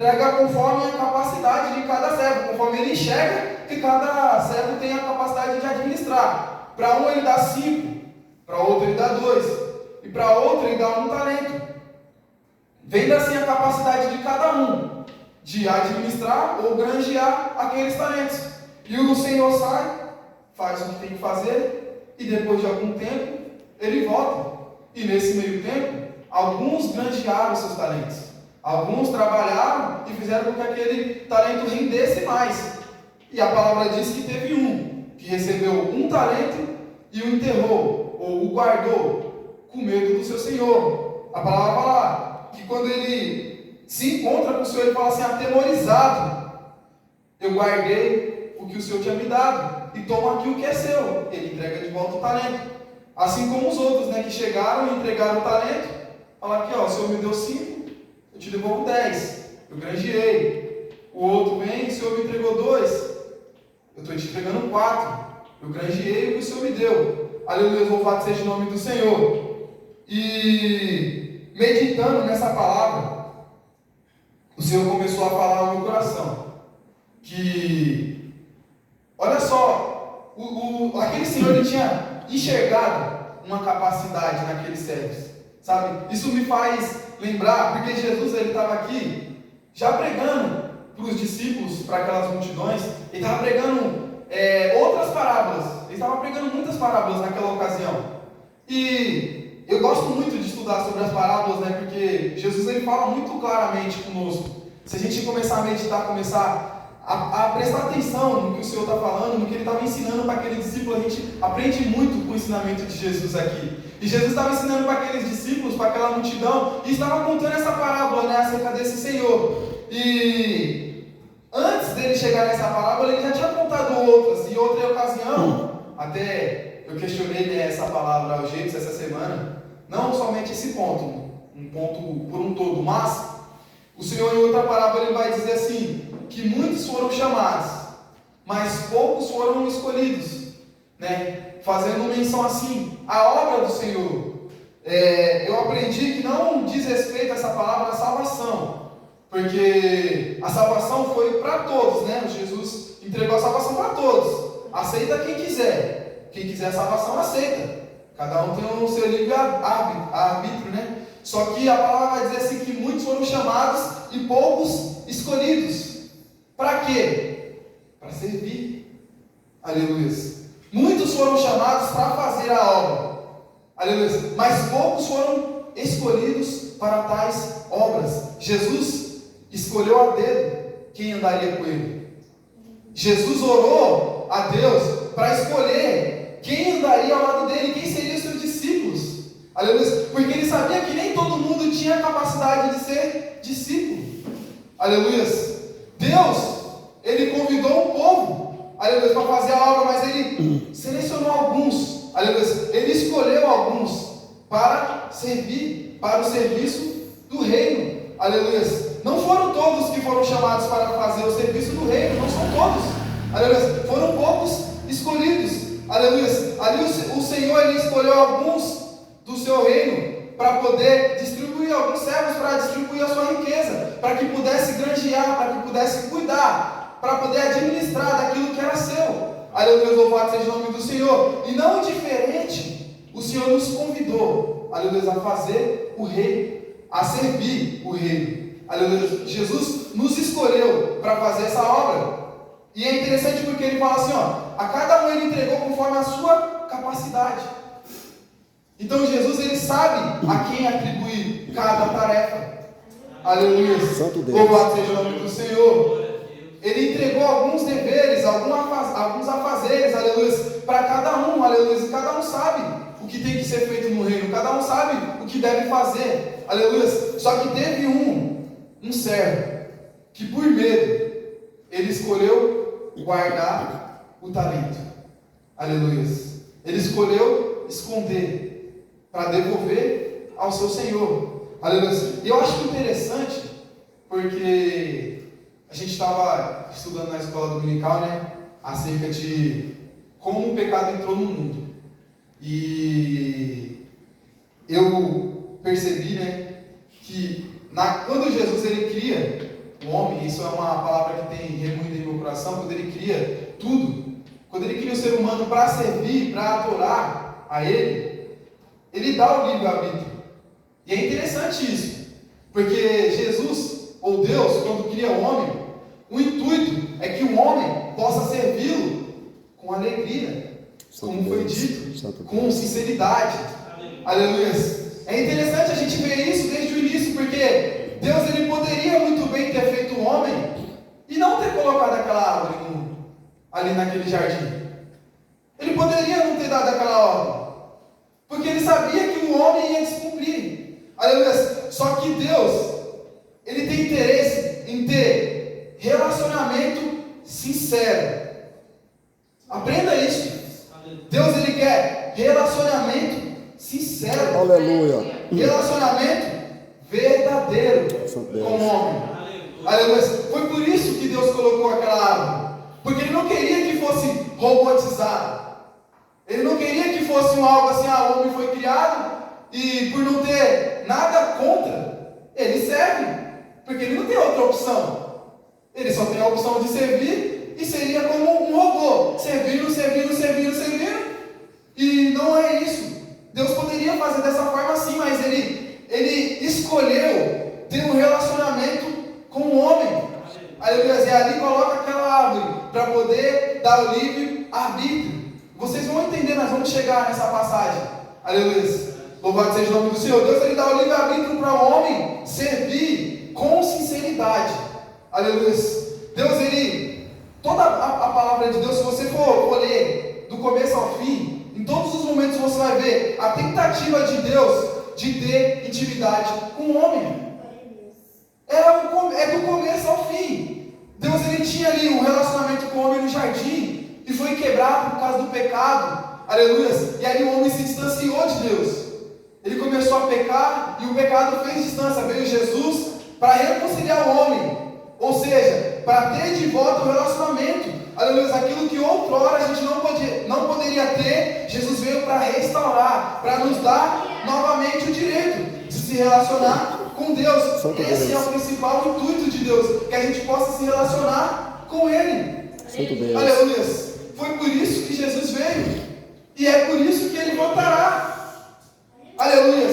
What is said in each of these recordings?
entrega conforme a capacidade de cada servo, conforme ele enxerga que cada servo tem a capacidade de administrar. Para um ele dá 5, para outro ele dá 2, e para outro ele dá 1 talento. Vendo assim a capacidade de cada um de administrar ou granjear aqueles talentos. E o Senhor sai, faz o que tem que fazer, e depois de algum tempo ele volta. E nesse meio tempo, alguns granjearam seus talentos. Alguns trabalharam e fizeram com que aquele talento rendesse mais. E a palavra diz que teve um que recebeu 1 talento e o enterrou, ou o guardou, com medo do seu senhor. A palavra fala que quando ele se encontra com o Senhor, ele fala assim, atemorizado: eu guardei o que o Senhor tinha me dado, e toma aqui o que é seu. Ele entrega de volta o talento. Assim como os outros, né, que chegaram e entregaram o talento, fala aqui, ó, o Senhor me deu 5, eu te devolvo 10, eu granjeei. O outro vem, o Senhor me entregou 2, eu estou te entregando 4, eu granjeei o que o Senhor me deu. Aleluia, louvado seja o nome do Senhor. E meditando nessa palavra, o Senhor começou a falar no meu coração que, olha só, aquele Senhor, ele tinha enxergado uma capacidade naqueles servos, sabe? Isso me faz lembrar, porque Jesus, ele estava aqui já pregando para os discípulos, para aquelas multidões. Ele estava pregando outras parábolas, ele estava pregando muitas parábolas naquela ocasião. E eu gosto muito de estudar sobre as parábolas, né? Porque Jesus, ele fala muito claramente conosco. Se a gente começar a meditar, começar a prestar atenção no que o Senhor está falando, no que ele estava ensinando para aquele discípulo, a gente aprende muito com o ensinamento de Jesus aqui. E Jesus estava ensinando para aqueles discípulos, para aquela multidão, e estava contando essa parábola, né, acerca desse Senhor. E antes dele chegar nessa parábola, ele já tinha contado outras, e outra ocasião, até eu questionei, né, essa palavra aos jeitos essa semana, não somente esse ponto, um ponto por um todo, mas o Senhor, em outra parábola, ele vai dizer assim, que muitos foram chamados, mas poucos foram escolhidos, né? Fazendo menção assim, a obra do Senhor. Eu aprendi que não diz respeito a essa palavra salvação, porque a salvação foi para todos, né? Jesus entregou a salvação para todos. Aceita quem quiser a salvação, aceita. Cada um tem o seu livre arbítrio, né? Só que a palavra vai dizer assim, que muitos foram chamados e poucos escolhidos. Para quê? Para servir. Aleluia. Muitos foram chamados para fazer a obra. Aleluia. Mas poucos foram escolhidos para tais obras. Jesus escolheu a dedo quem andaria com ele. Jesus orou a Deus para escolher quem andaria ao lado dele, quem seriam seus discípulos. Aleluia. Porque ele sabia que nem todo mundo tinha a capacidade de ser discípulo. Aleluia. Deus, ele convidou um povo, aleluia, para fazer a obra, mas ele selecionou alguns, aleluia, ele escolheu alguns para servir, para o serviço do reino, aleluia. Não foram todos que foram chamados para fazer o serviço do reino, não são todos, aleluia, foram poucos escolhidos, aleluia. Ali o Senhor, ele escolheu alguns do seu reino, para poder distribuir alguns servos, para distribuir a sua riqueza, para que pudesse granjear, para que pudesse cuidar, para poder administrar daquilo que era seu. Aleluia, louvado seja o nome do Senhor. E não diferente, o Senhor nos convidou, aleluia, a fazer o reino, a servir o reino. Aleluia, Jesus nos escolheu para fazer essa obra. E é interessante porque ele fala assim, ó, a cada um ele entregou conforme a sua capacidade. Então Jesus, ele sabe a quem atribuir cada tarefa. Aleluia. Louvado seja o nome do Senhor. Ele entregou alguns deveres, alguns afazeres, aleluia, para cada um, aleluia. E cada um sabe o que tem que ser feito no reino, cada um sabe o que deve fazer, aleluia. Só que teve um servo que, por medo, ele escolheu guardar o talento, aleluia. Ele escolheu esconder para devolver ao seu Senhor, aleluia. E eu acho interessante, porque a gente estava estudando na escola dominical, né, acerca de como o pecado entrou no mundo. E eu percebi, né, que quando Jesus ele cria o homem, isso é uma palavra que tem remoído em meu coração, quando ele cria tudo, quando ele cria o ser humano para servir, para adorar a ele dá o livre-arbítrio. E é interessante isso, porque Jesus, ou Deus, quando cria o homem, o intuito é que o homem possa servi-lo com alegria, como foi dito, com sinceridade. Aleluia. É interessante a gente ver isso desde o início, porque Deus ele poderia muito bem ter feito o homem e não ter colocado aquela árvore ali naquele jardim. Ele poderia não ter dado aquela ordem, porque ele sabia que o homem ia descumprir. Aleluia. Só que Deus, ele tem interesse em ter relacionamento sincero. Aprenda isso. Deus ele quer relacionamento sincero. Aleluia. Relacionamento verdadeiro com o homem. Aleluia. Foi por isso que Deus colocou aquela árvore, porque ele não queria que fosse robotizado. Ele não queria que fosse algo assim, o homem foi criado e por não ter nada contra, ele serve, porque ele não tem outra opção. Ele só tem a opção de servir e seria como um robô, servindo. E não é isso. Deus poderia fazer dessa forma sim, mas ele escolheu ter um relacionamento com o homem. Aleluia. E ali coloca aquela árvore para poder dar o livre-arbítrio. Vocês vão entender, nós vamos chegar nessa passagem. Aleluia. Louvado seja o nome do Senhor. Deus ele dá o livre-arbítrio para o homem servir com sinceridade. Aleluia. Deus ele, toda a palavra de Deus, se você for ler do começo ao fim, em todos os momentos você vai ver a tentativa de Deus de ter intimidade com o homem. É do começo ao fim. Deus ele tinha ali um relacionamento com o homem no jardim e foi quebrado por causa do pecado. Aleluia. E aí o homem se distanciou de Deus. Ele começou a pecar e o pecado fez distância. Veio Jesus para reconciliar o homem, ou seja, para ter de volta o relacionamento. Aleluia. Aquilo que outrora a gente não poderia ter, Jesus veio para restaurar, para nos dar novamente o direito de se relacionar com Deus. Esse é o principal intuito de Deus, que a gente possa se relacionar com Ele. Aleluia. Foi por isso que Jesus veio, e é por isso que Ele voltará. Aleluia.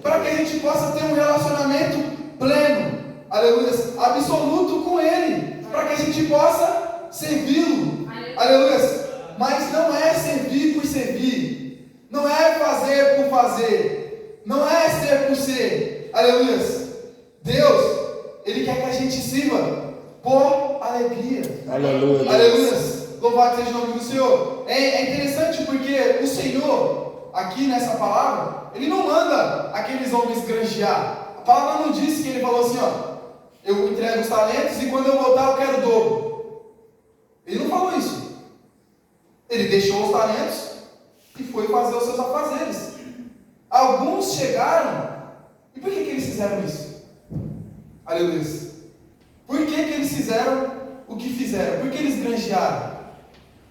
Para que a gente possa ter um relacionamento pleno, aleluia, absoluto com Ele, para que a gente possa servi-lo. Aleluia. Mas não é servir por servir, não é fazer por fazer, não é ser por ser. Aleluia. Deus, Ele quer que a gente sirva por alegria. Aleluia. Aleluia. Louvado seja o nome do Senhor. É interessante porque o Senhor, aqui nessa palavra, Ele não manda aqueles homens granjear. A palavra não diz que Ele falou assim, eu entrego os talentos e quando eu voltar eu quero o dobro. Ele não falou isso. Ele deixou os talentos e foi fazer os seus afazeres. Alguns chegaram. E por que eles fizeram isso? Aleluia. Por que eles fizeram o que fizeram? Por que eles granjearam?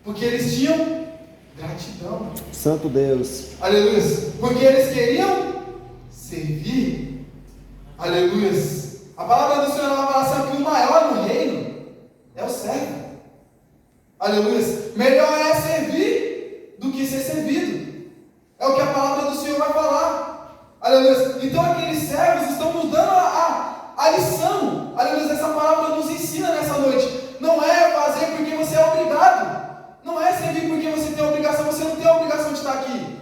Porque eles tinham gratidão. Santo Deus. Aleluia. Porque eles queriam servir. Aleluia. A palavra do Senhor ela fala assim, que o maior no reino é o servo. Aleluia. Melhor é servir do que ser servido. É o que a palavra do Senhor vai falar. Aleluia. Então aqueles servos estão nos dando a lição. Aleluia. Essa palavra nos ensina nessa noite. Não é fazer porque você é obrigado. Não é servir porque você tem obrigação. Você não tem a obrigação de estar aqui.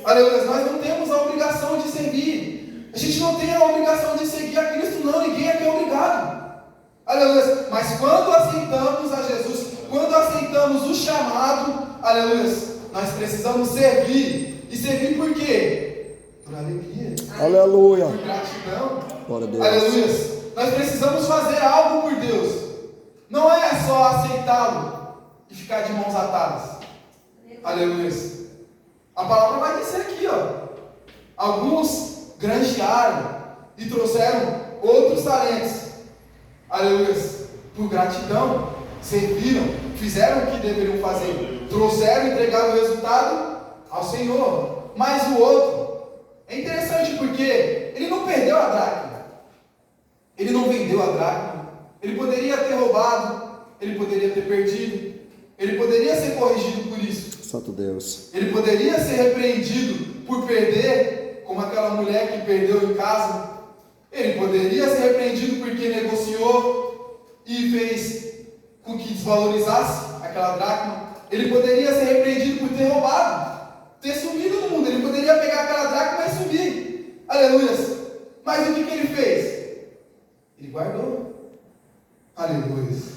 Aleluia. Nós não temos a obrigação de servir. A gente não tem a obrigação de seguir a Cristo, não. Ninguém aqui é obrigado. Aleluia. Mas quando aceitamos a Jesus, quando aceitamos o chamado, aleluia, nós precisamos servir. E servir por quê? Por alegria. Aleluia. Por gratidão. Glória a Deus. Aleluia. Nós precisamos fazer algo por Deus. Não é só aceitá-lo e ficar de mãos atadas. Aleluia. A palavra vai dizer aqui, alguns granjearam e trouxeram outros talentos. Aleluia. Por gratidão, serviram, fizeram o que deveriam fazer, trouxeram e entregaram o resultado ao Senhor. Mas o outro, é interessante porque ele não perdeu a dracma, ele não vendeu a dracma, Ele poderia ter roubado, ele poderia ter perdido, ele poderia ser corrigido por isso. Santo Deus. Ele poderia ser repreendido por perder, como aquela mulher que perdeu em casa. Ele poderia ser repreendido porque negociou e fez com que desvalorizasse aquela dracma. Ele poderia ser repreendido por ter roubado, ter sumido no mundo. Ele poderia pegar aquela dracma e sumir. Aleluias. Mas o que ele fez? Ele guardou. Aleluias.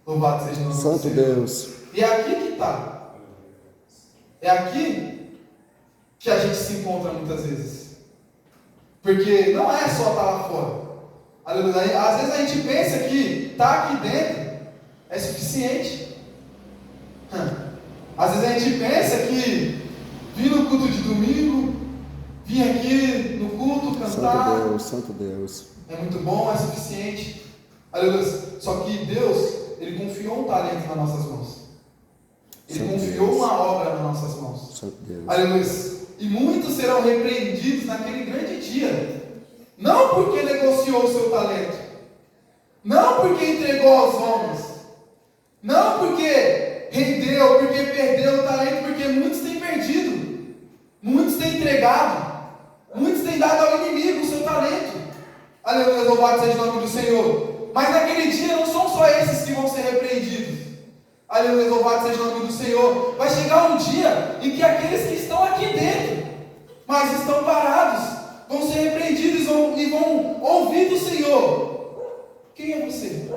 Louvado seja o nome do Santo Senhor. Deus. E é aqui que está. É aqui que a gente se encontra muitas vezes. Porque não é só estar lá fora. Aleluia. Às vezes a gente pensa que estar aqui dentro é suficiente. Às vezes a gente pensa que vir no culto de domingo, vir aqui no culto cantar, Santo Deus. é muito bom, é suficiente. Aleluia. Só que Deus, Ele confiou um talento nas nossas mãos. Ele Santo confiou Deus. uma obra nas nossas mãos. Santo Deus. Aleluia. E muitos serão repreendidos naquele grande dia. Não porque negociou o seu talento. Não porque entregou aos homens. Não porque rendeu, porque perdeu o talento, porque muitos têm perdido. Muitos têm entregado. Muitos têm dado ao inimigo o seu talento. Aleluia, louvado seja o nome do Senhor. Mas naquele dia não são só esses que vão ser repreendidos. Aleluia, louvado seja o nome do Senhor. Vai chegar um dia em que aqueles que estão aqui dentro, mas estão parados, vão ser repreendidos e vão ouvir do Senhor. Quem é você?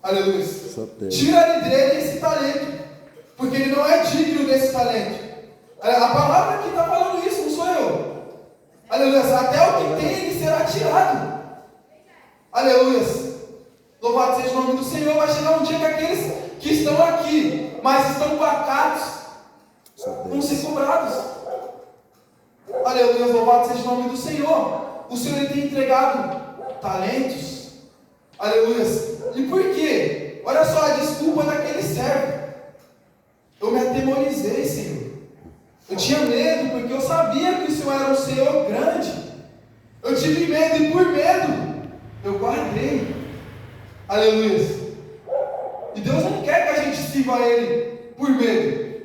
Aleluia. Tira dele esse talento, porque ele não é digno desse talento. A palavra aqui está falando isso, não sou eu. Aleluia. Até o que tem, ele será tirado. Aleluia. Louvado seja o nome do Senhor. Vai chegar um dia que aqueles que estão aqui, mas estão pacatos, vão ser cobrados. Aleluia, louvado seja o nome do Senhor. O Senhor, Ele tem entregado talentos. Aleluia. E por quê? Olha só a desculpa daquele servo. Eu me atemorizei, Senhor. Eu tinha medo, porque eu sabia que o Senhor era um Senhor grande. Eu tive medo, e por medo eu guardei. Aleluia. E Deus não quer que a gente sirva a Ele por medo.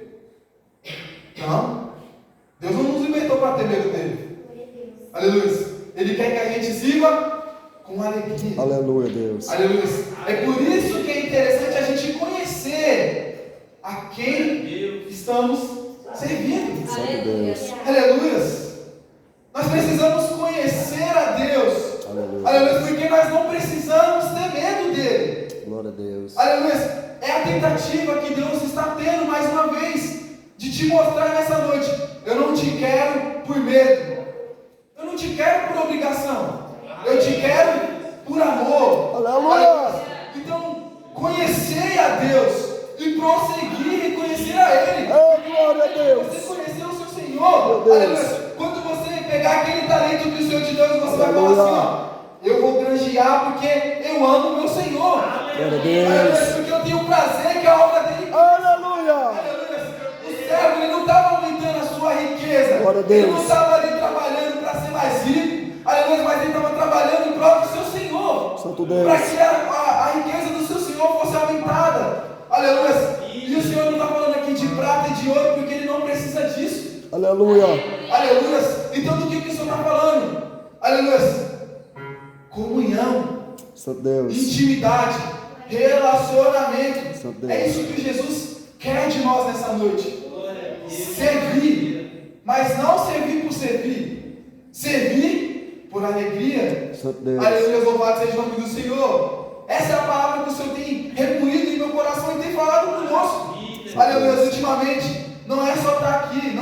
Não. Deus não nos inventou para ter medo dele. Aleluia. Ele quer que a gente sirva com alegria. Aleluia, Deus. Aleluia. É por isso que é interessante a gente conhecer a quem estamos servindo. Santo Deus. Aleluia. Nós precisamos conhecer a Deus. Aleluia. Aleluia, porque nós não precisamos ter medo dele. Glória a Deus. Aleluia. É a tentativa que Deus está tendo mais uma vez de te mostrar nessa noite. Eu não te quero por medo. Eu não te quero por obrigação. Eu te quero por amor. Aleluia. Então, conhecer a Deus e prosseguir em conhecer a Ele. Glória a Deus. Você conhecer o seu Senhor. Aleluia. Quando você pegar aquele talento que o Senhor te deu, você vai falar assim, ó, eu vou granjear porque eu amo o meu Senhor. Glória a Deus. Porque eu tenho prazer que a obra dele. Aleluia. O servo, ele não estava aumentando a sua riqueza. Glória a Deus. Ele não estava ali trabalhando para ser mais rico. Aleluia, mas ele estava trabalhando em prol do seu Senhor. Santo Deus. Para que a riqueza do seu Senhor fosse aumentada. Aleluia. E o Senhor não está falando aqui de prata e de ouro, porque ele não precisa disso. Aleluia. Aleluia. Então do que o Senhor está falando? Aleluia. Comunhão. Santo Deus. Intimidade. Relacionamento. Santo Deus. É isso que Jesus quer de nós nessa noite. Servir. Mas não servir por servir. Servir por alegria. Santo Deus. Aleluia, louvado seja o nome do Senhor. Essa é a palavra que o Senhor tem remoído em meu coração e tem falado conosco. Aleluia, ultimamente. Não é só estar aqui.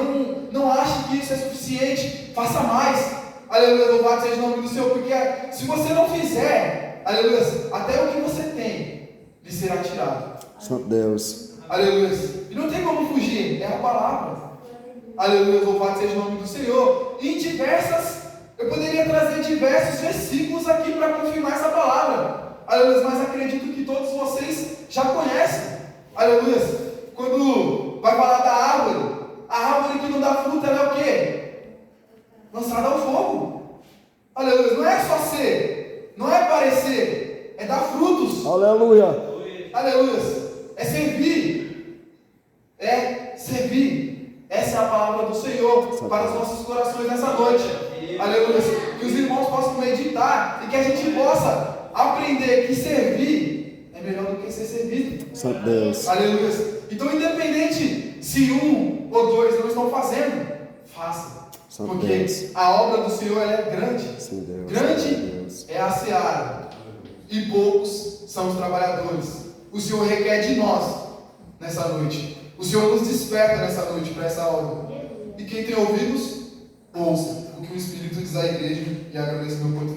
Não ache que isso é suficiente. Faça mais. Aleluia, louvado seja o nome do Senhor. Porque se você não fizer, aleluia, até o que você tem lhe será tirado. Santo Deus. Aleluia. E não tem como fugir. É a palavra. Aleluia, louvado seja o nome do Senhor. E eu poderia trazer diversos versículos aqui para confirmar essa palavra. Aleluia, mas acredito que todos vocês já conhecem. Aleluia. Quando vai falar da árvore, a árvore que não dá fruta, ela é o quê? Lançada ao fogo. Aleluia. Não é só ser, não é parecer, Aleluia. Aleluia. É servir. É servir. Essa é a palavra do Senhor para os nossos corações nessa noite. Aleluia. Que os irmãos possam meditar e que a gente possa aprender que servir é melhor do que ser servido. Santo Deus. Aleluia. Então, independente se um ou dois não estão fazendo, faça. Santo Porque Deus. a obra do Senhor ela é grande. Sim, Deus. Grande Deus. é a seara e poucos são os trabalhadores. O Senhor requer de nós nessa noite. O Senhor nos desperta nessa noite para essa obra. E quem tem ouvidos, ouça o que o Espírito diz à igreja. E agradeço meu oportunidade.